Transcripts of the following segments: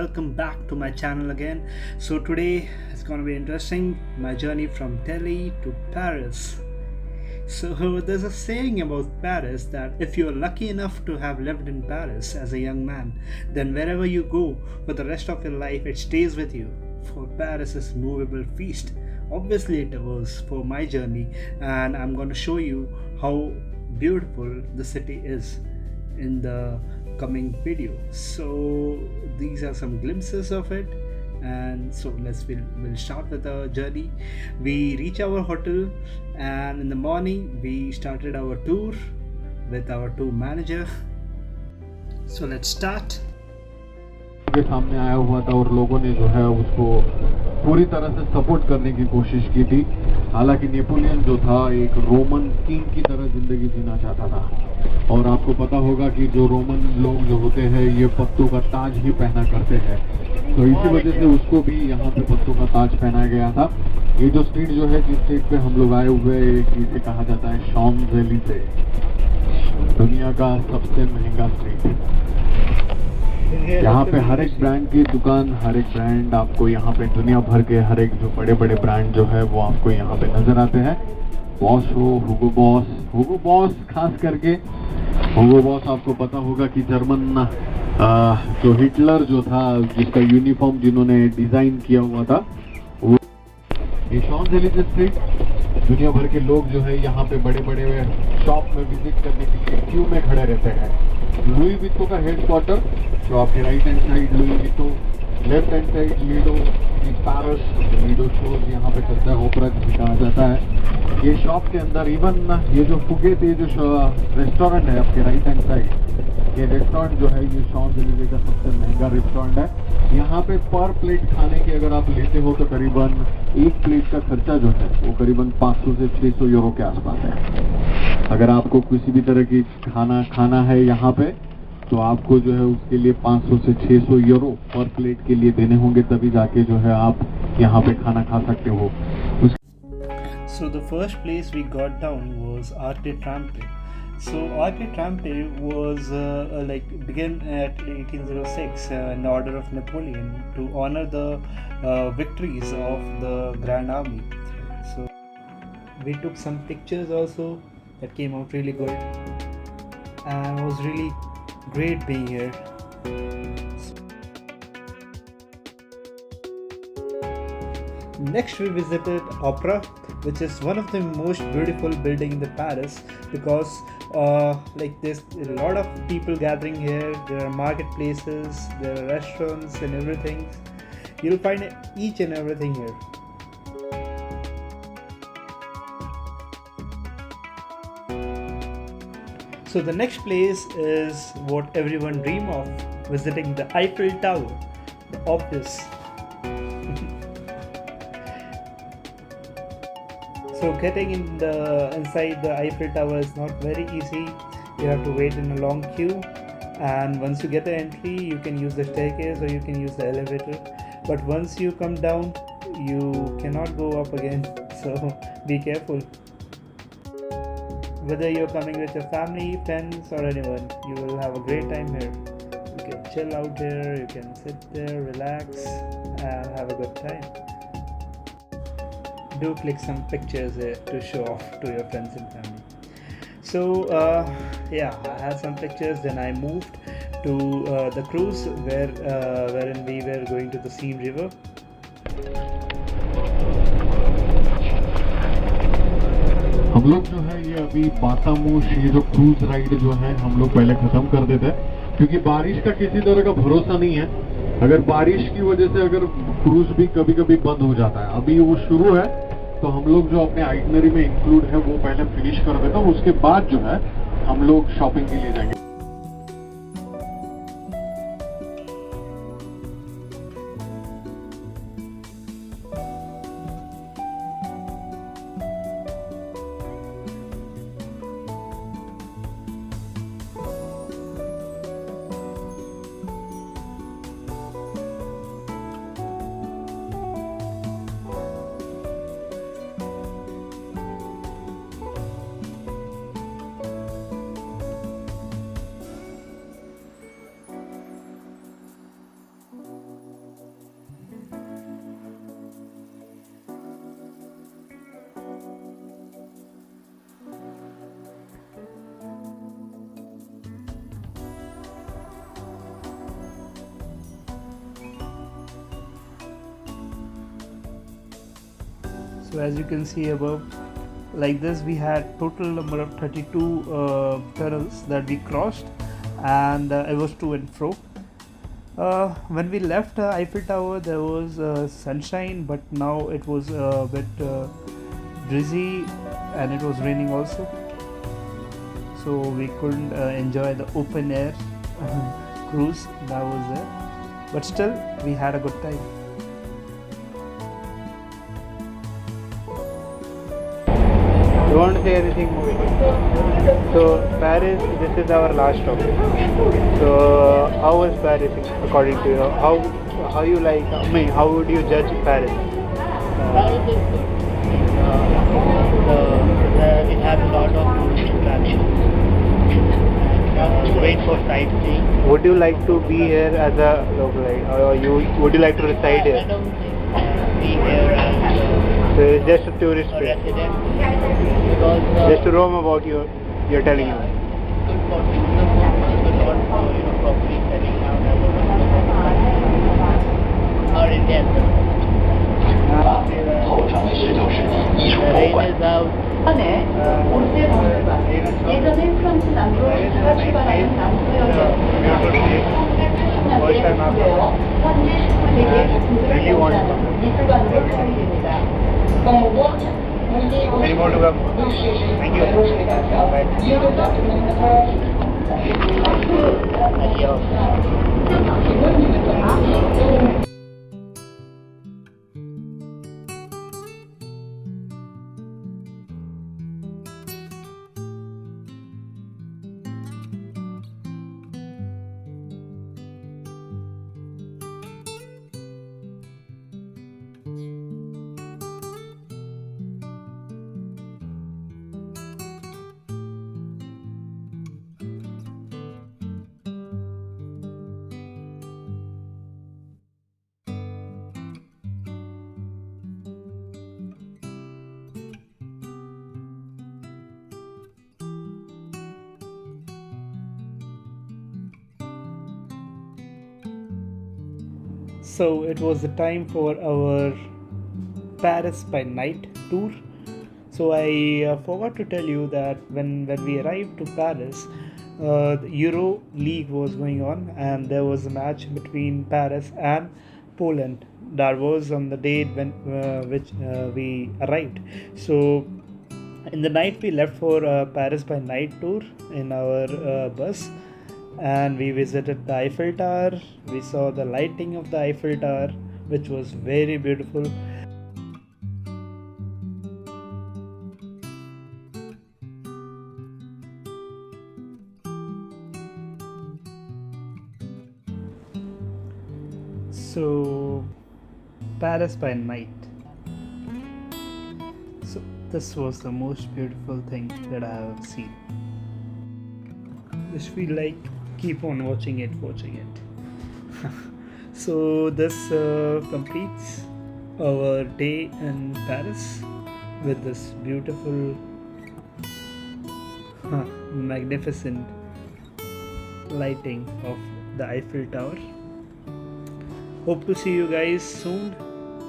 welcome back to my channel again. So today it's gonna be interesting, my journey from Delhi to Paris. So there's a saying about Paris that if you're lucky enough to have lived in Paris as a young man, then wherever you go for the rest of your life, it stays with you. For Paris is movable feast. Obviously it was for my journey, and I'm going to show you how beautiful the city is in the coming video. So these are some glimpses of it, and so we'll start with the journey. We reach our hotel, and in the morning we started our tour with our tour manager. So let's start. के सामने आया हुआ था और लोगों ने जो है उसको पूरी तरह से सपोर्ट करने की कोशिश की थी। हालांकि नेपोलियन जो था एक रोमन किंग की तरह जिंदगी जीना चाहता था, और आपको पता होगा कि जो रोमन लोग जो होते हैं ये पत्तों का ताज ही पहना करते हैं, तो इसी वजह से उसको भी यहाँ पे पत्तों का ताज पहनाया गया था। ये जो स्ट्रीट जो है, जिस स्ट्रीट पे हम लोग आए हुए, इसे कहा जाता है शॉम्स-एलिज़े, दुनिया का सबसे महंगा स्ट्रीट। यहाँ पे हर एक ब्रांड की दुकान, हर एक ब्रांड आपको यहाँ पे दुनिया भर के हर एक जो बड़े बड़े ब्रांड जो है वो आपको यहाँ पे नजर आते हैं। बॉस हो, हुगो बॉस खास करके हुगो बॉस, आपको पता होगा कि जर्मन जो हिटलर जो था, जिसका यूनिफॉर्म जिन्होंने डिजाइन किया हुआ था, वो ये शॉम्स-एलिज़े स्ट्रीट। दुनिया भर के लोग जो है यहाँ पे बड़े बड़े शॉप में विजिट करने के लिए क्यू में खड़े रहते हैं। लुई विटो का हेडक्वार्टर जो आपके right hand side Louis Vuitton, left hand side Lido Paris, Lido shows यहाँ पे चलता है, ओपेरा जिसे कहा जाता है। ये शॉप के अंदर इवन ये जो फुगेत, ये जो रेस्टोरेंट है आपके राइट हैंड साइड, ये रेस्टोरेंट जो है ये शॉम्स-एलिज़े का सबसे महंगा रेस्टोरेंट है। यहाँ पे पर प्लेट खाने के अगर आप लेते हो तो करीबन एक प्लेट का खर्चा जो है वो करीबन 500 से 600 यूरो के आसपास है। अगर आपको किसी भी तरह की खाना है यहाँ पे, तो आपको जो है उसके लिए 500 से 600 यूरो पर प्लेट के लिए देने होंगे, तभी जाके जो है आप यहाँ पे खाना खा सकते हो। So the first place we got down was Arc de Triomphe. So Arc de Triomphe was began at 1806 in order of Napoleon to honor the victories of the Grand Army. So we took some pictures also that came out really good, and it was really great being here. Next we visited Opera, which is one of the most beautiful building in the Paris, because there's a lot of people gathering here. There are marketplaces, there are restaurants and everything. You'll find each and everything here. So the next place is what everyone dream of, visiting the Eiffel Tower, the office. So getting inside the Eiffel Tower is not very easy. You have to wait in a long queue, and once you get the entry, you can use the staircase or you can use the elevator. But once you come down, you cannot go up again. So be careful. Whether you're coming with your family, friends, or anyone, you will have a great time here. You can chill out here, you can sit there, relax, and have a good time. Do click some pictures here to show off to your friends and family. So yeah, I had some pictures. Then I moved to the cruise wherein we were going to the Seine River. हम लोग जो है ये अभी बातामोश, ये जो cruise ride जो है हम लोग पहले खत्म कर देते हैं, क्योंकि बारिश का किसी तरह का भरोसा नहीं है। अगर बारिश की वजह से अगर क्रूज भी कभी कभी बंद हो जाता है, अभी वो शुरू है, तो हम लोग जो अपने आइटनरी में इंक्लूड है वो पहले फिनिश कर देता हूँ, उसके बाद जो है हम लोग शॉपिंग के लिए जाएंगे। So as you can see above, like this, we had total number of 32 tunnels that we crossed, and it was to and fro. When we left Eiffel Tower, there was sunshine, but now it was a bit drizzly and it was raining also, so we couldn't enjoy the open air cruise that was there, but still we had a good time. You want to say anything more? So Paris, this is our last stop. So how was Paris according to you? How you like? I mean, how would you judge Paris? It has a lot of attractions. Great for sightseeing. Would you like to be here as a local, or would you like to reside I here? don't be here as So it's just a tourist a place, resident because just to roam about. You're telling me. good for tourism purpose, but not for properly setting down as a or Indian. The rain is out. 네, 올세번호가 예전에 프랑스 남부 출발하는 남부역에서 현지 19개의 미술관으로 사용됩니다. Any more to come? Thank you. So it was the time for our Paris by night tour. So I forgot to tell you that when we arrived to Paris, the Euro League was going on, and there was a match between Paris and Poland. That was on the date when we arrived. So in the night we left for Paris by night tour in our bus, and we visited the Eiffel Tower. We saw the lighting of the Eiffel Tower, which was very beautiful. So Paris by night. So this was the most beautiful thing that I have seen. Just feel like keep on watching it. So this completes our day in Paris with this beautiful, magnificent lighting of the Eiffel Tower. Hope to see you guys soon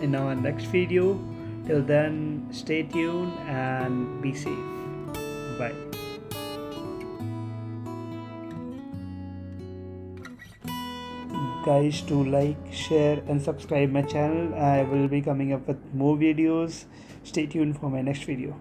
in our next video. Till then, stay tuned and be safe. Bye. Guys, to like, share and subscribe my channel. I will be coming up with more videos. Stay tuned for my next video.